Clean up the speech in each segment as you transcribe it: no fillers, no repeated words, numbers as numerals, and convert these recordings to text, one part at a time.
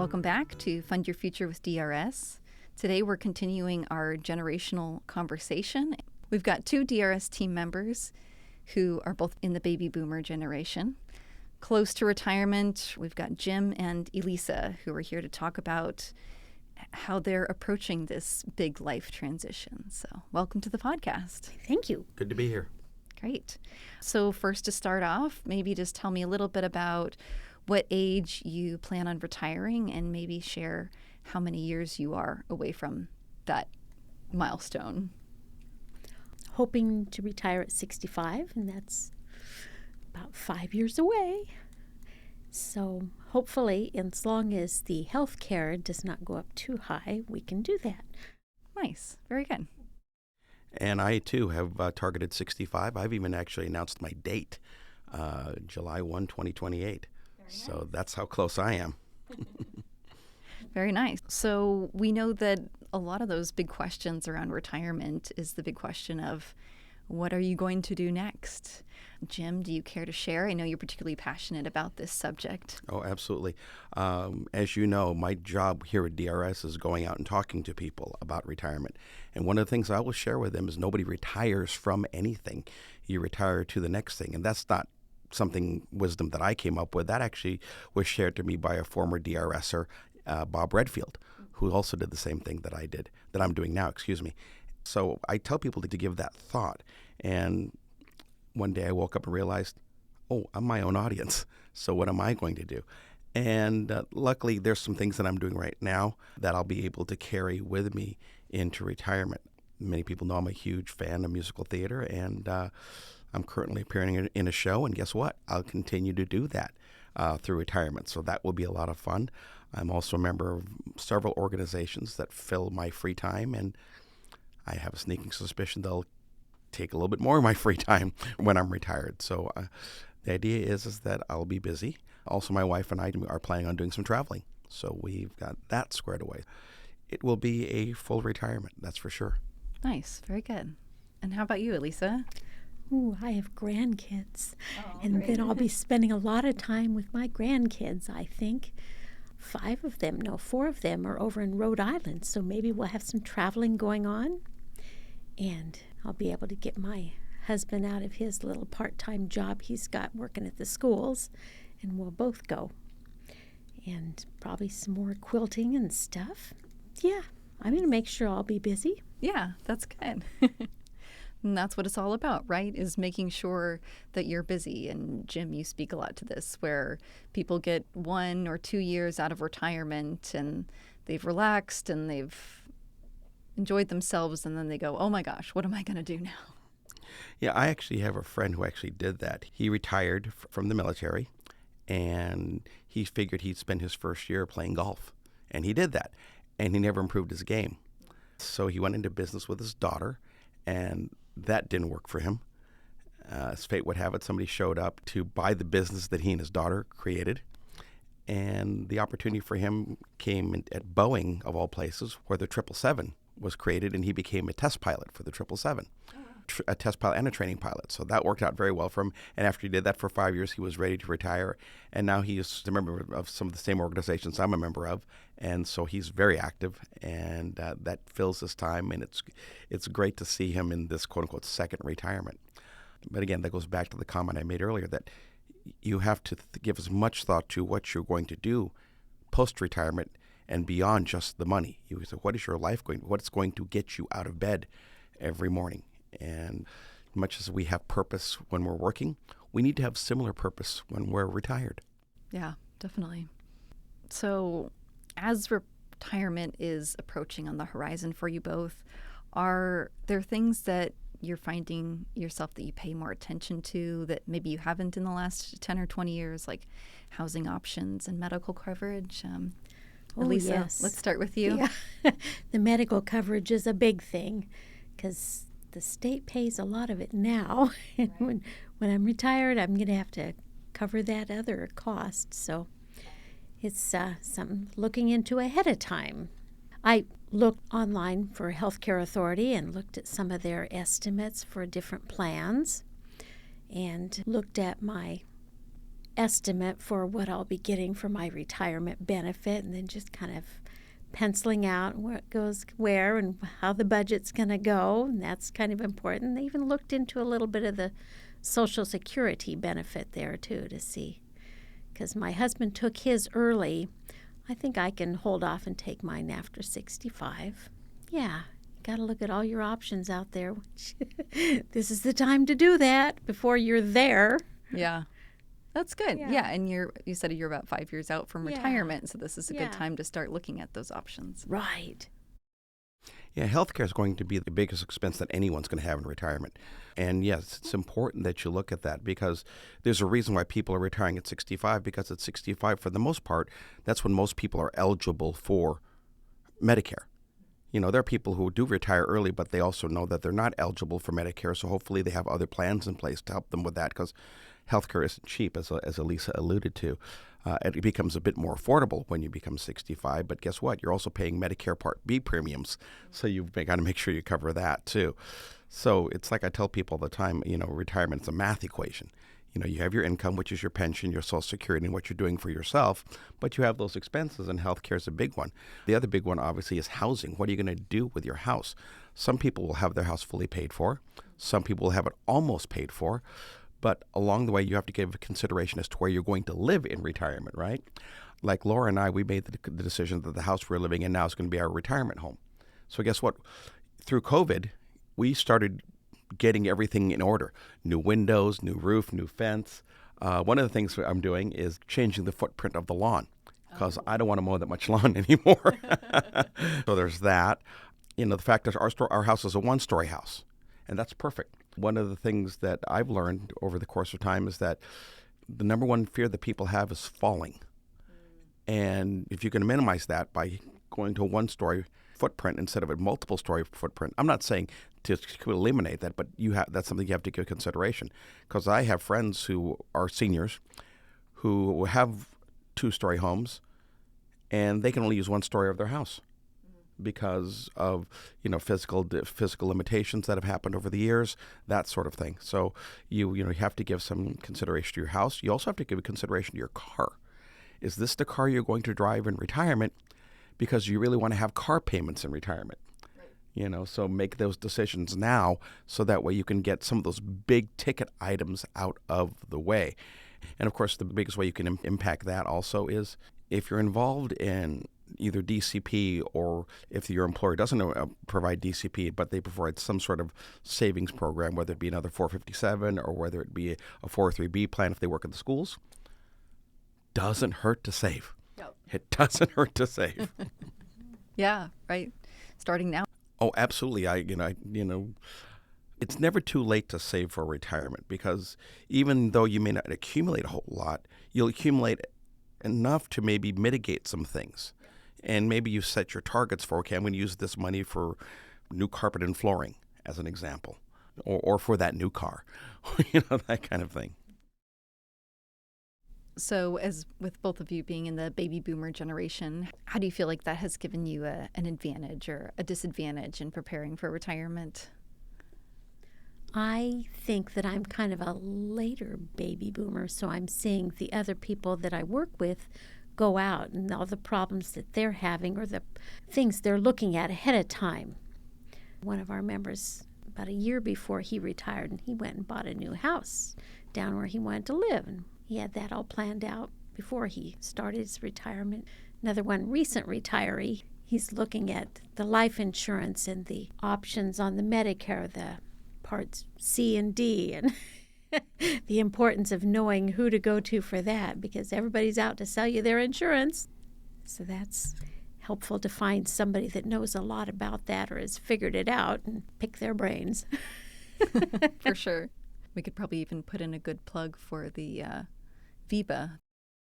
Welcome back to Fund Your Future with DRS. Today we're continuing our generational conversation. We've got two DRS team members who are both in the baby boomer generation. Close to retirement, we've got Jim and Elisa, who are here to talk about how they're approaching this big life transition. So welcome to the podcast. Thank you. Good to be here. Great. So first, to start off, maybe just tell me a little bit about what age you plan on retiring and maybe share how many years you are away from that milestone. Hoping to retire at 65, and that's about 5 years away. So hopefully, as long as the health care does not go up too high, we can do that. Nice. Very good. And I, too, have targeted 65. I've even actually announced my date, July 1, 2028. So that's how close I am. Very nice. So we know that a lot of those big questions around retirement is the big question of what are you going to do next? Jim, do you care to share? I know you're particularly passionate about this subject. Oh, absolutely. As you know, my job here at DRS is going out and talking to people about retirement. And one of the things I will share with them is nobody retires from anything. You retire to the next thing. And that's not wisdom that I came up with. That actually was shared to me by a former DRSer, Bob Redfield, who also did the same thing that I did, that I'm doing now, So I tell people to give that thought. And one day I woke up and realized, oh, I'm my own audience. So what am I going to do? And luckily, there's some things that I'm doing right now that I'll be able to carry with me into retirement. Many people know I'm a huge fan of musical theater, and I'm currently appearing in a show. And guess what? I'll continue to do that through retirement. So that will be a lot of fun. I'm also a member of several organizations that fill my free time, and I have a sneaking suspicion they'll take a little bit more of my free time when I'm retired. So the idea is that I'll be busy. Also, my wife and I are planning on doing some traveling. So we've got that squared away. It will be a full retirement, that's for sure. Nice. Very good. And how about you, Elisa? Ooh, I have grandkids. And great. then I'll be spending a lot of time with my grandkids, I think. 4 of them are over in Rhode Island. So maybe we'll have some traveling going on. And I'll be able to get my husband out of his little part-time job he's got working at the schools, and we'll both go. And probably some more quilting and stuff. Yeah, I'm going to make sure I'll be busy. Yeah, that's good. And that's what it's all about, right? Is making sure that you're busy. And Jim, you speak a lot to this, where people get 1 or 2 years out of retirement and they've relaxed and they've enjoyed themselves, and then they go, oh my gosh, what am I going to do now? Yeah, I actually have a friend who actually did that. He retired from the military, and he figured he'd spend his first year playing golf. And he did that, and he never improved his game. So he went into business with his daughter, and that didn't work for him. As fate would have it, somebody showed up to buy the business that he and his daughter created. And the opportunity for him came at Boeing, of all places, where the 777 was created, and he became a test pilot for the 777. A test pilot and a training pilot. So that worked out very well for him. And after he did that for 5 years, he was ready to retire. And now he is a member of some of the same organizations I'm a member of. And so he's very active, and that fills his time. And it's great to see him in this quote-unquote second retirement. But again, that goes back to the comment I made earlier that you have to give as much thought to what you're going to do post-retirement and beyond just the money. You say, what is your life what's going to get you out of bed every morning? And much as we have purpose when we're working, we need to have similar purpose when we're retired. Yeah, definitely. So as retirement is approaching on the horizon for you both, are there things that you're finding yourself that you pay more attention to that maybe you haven't in the last 10 or 20 years, like housing options and medical coverage? Elisa, yes. Let's start with you. Yeah. The medical coverage is a big thing because the state pays a lot of it now. And when I'm retired, I'm going to have to cover that other cost. So it's something looking into ahead of time. I looked online for Healthcare Authority and looked at some of their estimates for different plans and looked at my estimate for what I'll be getting for my retirement benefit, and then just kind of penciling out what goes where and how the budget's going to go, and that's kind of important. They even looked into a little bit of the Social Security benefit there, too, to see. Because my husband took his early. I think I can hold off and take mine after 65. Yeah, got to look at all your options out there. This is the time to do that before you're there. Yeah. That's good. Yeah, and you said you're about 5 years out from retirement, so this is a good time to start looking at those options. Right. Yeah, healthcare is going to be the biggest expense that anyone's going to have in retirement. And yes, it's important that you look at that because there's a reason why people are retiring at 65, because at 65, for the most part, that's when most people are eligible for Medicare. You know, there are people who do retire early, but they also know that they're not eligible for Medicare, so hopefully they have other plans in place to help them with that, because healthcare isn't cheap, as Elisa alluded to. It becomes a bit more affordable when you become 65, but guess what? You're also paying Medicare Part B premiums, so you've got to make sure you cover that too. So it's like I tell people all the time, you know, retirement is a math equation. You know, you have your income, which is your pension, your Social Security, and what you're doing for yourself, but you have those expenses, and healthcare is a big one. The other big one, obviously, is housing. What are you going to do with your house? Some people will have their house fully paid for. Some people will have it almost paid for. But along the way, you have to give consideration as to where you're going to live in retirement, right? Like Laura and I, we made the decision that the house we're living in now is going to be our retirement home. So guess what? Through COVID, we started getting everything in order. New windows, new roof, new fence. One of the things I'm doing is changing the footprint of the lawn because I don't want to mow that much lawn anymore. So there's that. You know, the fact is our house is a one-story house, and that's perfect. One of the things that I've learned over the course of time is that the number one fear that people have is falling. And if you can minimize that by going to a one-story footprint instead of a multiple-story footprint, I'm not saying to eliminate that, but that's something you have to give consideration. Because I have friends who are seniors who have two-story homes, and they can only use one story of their house because of, you know, physical limitations that have happened over the years, that sort of thing. So you have to give some consideration to your house. You also have to give consideration to your car. Is this the car you're going to drive in retirement because you really want to have car payments in retirement? Right. You know, so make those decisions now so that way you can get some of those big ticket items out of the way. And of course, the biggest way you can impact that also is if you're involved in either DCP or if your employer doesn't provide DCP, but they provide some sort of savings program, whether it be another 457 or whether it be a 403B plan if they work at the schools, doesn't hurt to save. Yep. It doesn't hurt to save. Yeah, right. Starting now. Oh, absolutely. It's never too late to save for retirement because even though you may not accumulate a whole lot, you'll accumulate enough to maybe mitigate some things. And maybe you set your targets for, okay, I'm going to use this money for new carpet and flooring, as an example, or for that new car, that kind of thing. So as with both of you being in the baby boomer generation, how do you feel like that has given you an advantage or a disadvantage in preparing for retirement? I think that I'm kind of a later baby boomer, so I'm seeing the other people that I work with go out and all the problems that they're having or the things they're looking at ahead of time. One of our members, about a year before he retired, and he went and bought a new house down where he wanted to live, and he had that all planned out before he started his retirement. Another one, recent retiree, he's looking at the life insurance and the options on the Medicare, the parts C and D, and the importance of knowing who to go to for that because everybody's out to sell you their insurance. So that's helpful to find somebody that knows a lot about that or has figured it out and pick their brains. For sure. We could probably even put in a good plug for the VEBA.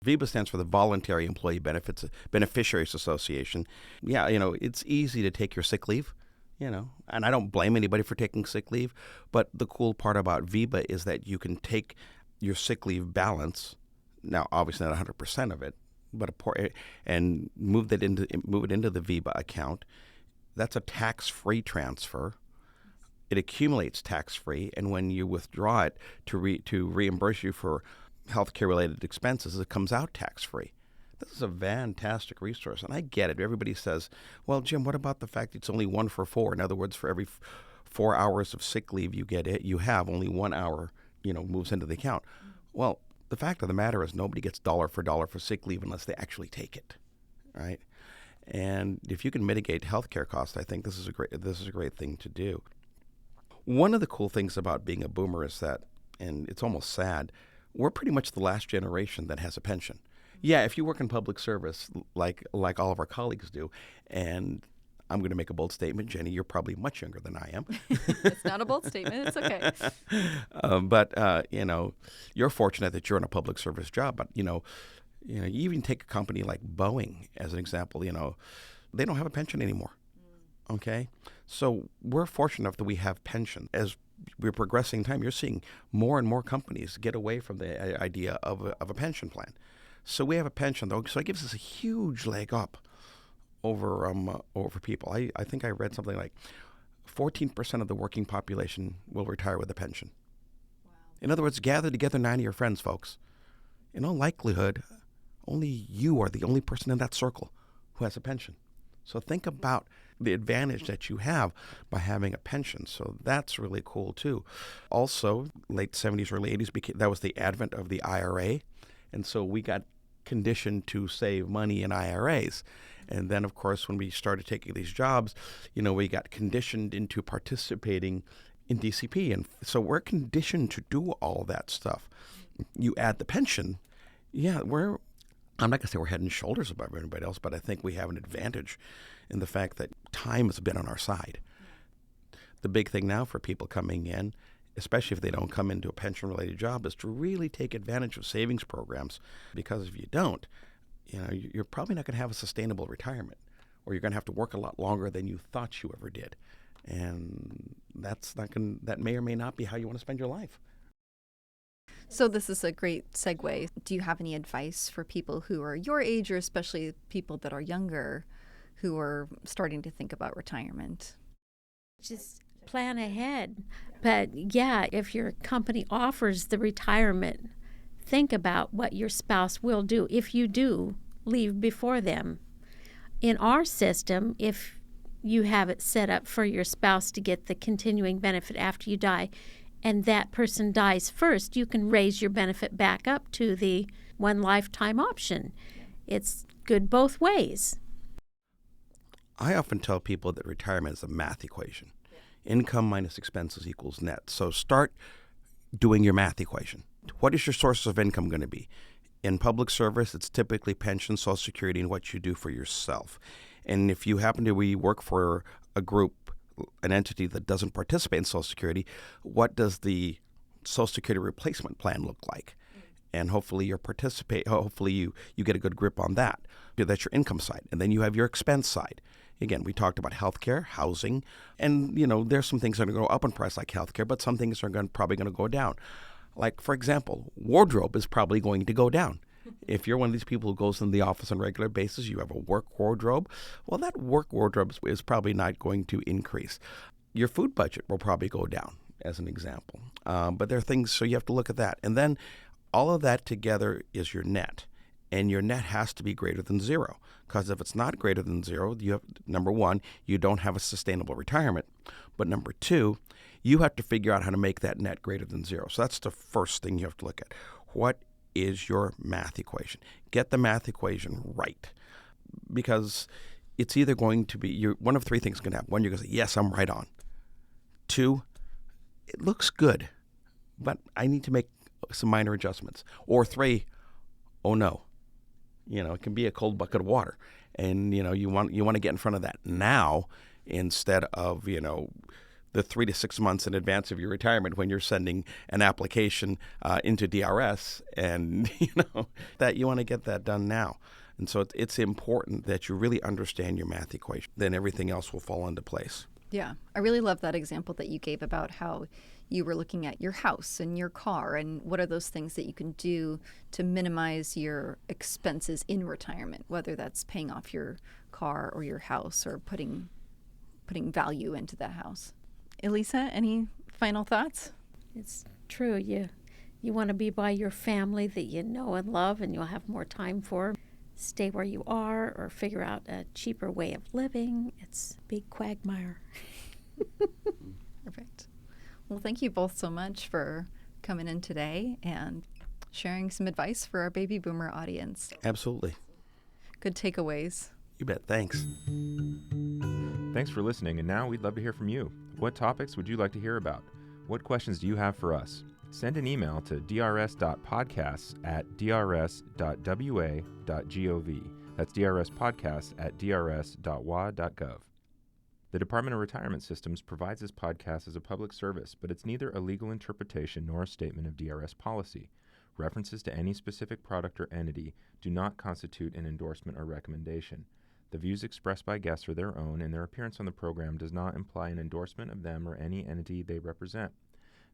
VEBA stands for the Voluntary Employee Beneficiaries Association. Yeah, it's easy to take your sick leave. And I don't blame anybody for taking sick leave, but the cool part about VEBA is that you can take your sick leave balance, now obviously not 100% of it, but and move it into the VEBA account. That's a tax-free transfer. It accumulates tax-free, and when you withdraw it to reimburse you for healthcare related expenses, it comes out tax free. This is a fantastic resource, and I get it. Everybody says, well, Jim, what about the fact it's only 1 for 4? In other words, for every 4 hours of sick leave you have only 1 hour, moves into the account. Well, the fact of the matter is nobody gets dollar for sick leave unless they actually take it, right? And if you can mitigate healthcare costs, I think this is a great thing to do. One of the cool things about being a boomer is that, and it's almost sad, we're pretty much the last generation that has a pension. Yeah, if you work in public service like all of our colleagues do, and I'm going to make a bold statement, Jenny, you're probably much younger than I am. It's not a bold statement. It's okay. But you're fortunate that you're in a public service job. But you even take a company like Boeing as an example. They don't have a pension anymore. Okay, so we're fortunate enough that we have pension. As we're progressing in time, you're seeing more and more companies get away from the idea of a pension plan. So we have a pension, though, so it gives us a huge leg up over people. I think I read something like 14% of the working population will retire with a pension. Wow. In other words, gather together 9 of your friends, folks. In all likelihood, only you are the only person in that circle who has a pension. So think about the advantage that you have by having a pension. So that's really cool, too. Also, late 70s, early 80s, that was the advent of the IRA. And so we got conditioned to save money in IRAs. And then, of course, when we started taking these jobs, we got conditioned into participating in DCP. And so we're conditioned to do all that stuff. You add the pension, I'm not going to say we're head and shoulders above everybody else, but I think we have an advantage in the fact that time has been on our side. The big thing now for people coming in, especially if they don't come into a pension-related job, is to really take advantage of savings programs, because if you don't, you're probably not going to have a sustainable retirement, or you're going to have to work a lot longer than you thought you ever did. And that may or may not be how you want to spend your life. So this is a great segue. Do you have any advice for people who are your age, or especially people that are younger who are starting to think about retirement? Just plan ahead. But yeah, if your company offers the retirement, think about what your spouse will do if you do leave before them. In our system, if you have it set up for your spouse to get the continuing benefit after you die, and that person dies first, you can raise your benefit back up to the one lifetime option. It's good both ways. I often tell people that retirement is a math equation. Income minus expenses equals net. So start doing your math equation. What is your source of income going to be? In public service, it's typically pension, Social Security, and what you do for yourself. And if you happen to work for a group, an entity that doesn't participate in Social Security, what does the Social Security replacement plan look like? And hopefully you get a good grip on that. That's your income side. And then you have your expense side. Again, we talked about healthcare, housing, and there's some things that are going to go up in price like healthcare, but some things are probably going to go down. Like, for example, wardrobe is probably going to go down. If you're one of these people who goes in the office on a regular basis, you have a work wardrobe. Well, that work wardrobe is probably not going to increase. Your food budget will probably go down, as an example. But there are things, so you have to look at that. And then all of that together is your net. And your net has to be greater than zero. Because if it's not greater than zero, number one, you don't have a sustainable retirement. But number two, you have to figure out how to make that net greater than zero. So that's the first thing you have to look at. What is your math equation? Get the math equation right. Because it's either going to be, one of three things can happen. One, you're going to say, yes, I'm right on. Two, it looks good, but I need to make some minor adjustments. Or three, oh no. It can be a cold bucket of water. And, you want to get in front of that now instead of, the 3 to 6 months in advance of your retirement when you're sending an application into DRS, and that you want to get that done now. And so it's important that you really understand your math equation. Then everything else will fall into place. Yeah, I really love that example that you gave about how you were looking at your house and your car, and what are those things that you can do to minimize your expenses in retirement, whether that's paying off your car or your house or putting value into that house. Elisa, any final thoughts? It's true. You You want to be by your family that you know and love and you'll have more time for. Stay where you are or figure out a cheaper way of living. It's a big quagmire. Perfect. Well, thank you both so much for coming in today and sharing some advice for our baby boomer audience. Absolutely. Good takeaways. You bet. Thanks. Thanks for listening, and now we'd love to hear from you. What topics would you like to hear about? What questions do you have for us? Send an email to drs.podcasts@drs.wa.gov. That's drspodcasts@drs.wa.gov. The Department of Retirement Systems provides this podcast as a public service, but it's neither a legal interpretation nor a statement of DRS policy. References to any specific product or entity do not constitute an endorsement or recommendation. The views expressed by guests are their own, and their appearance on the program does not imply an endorsement of them or any entity they represent.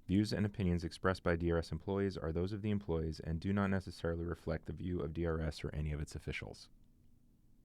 Views and opinions expressed by DRS employees are those of the employees and do not necessarily reflect the view of DRS or any of its officials.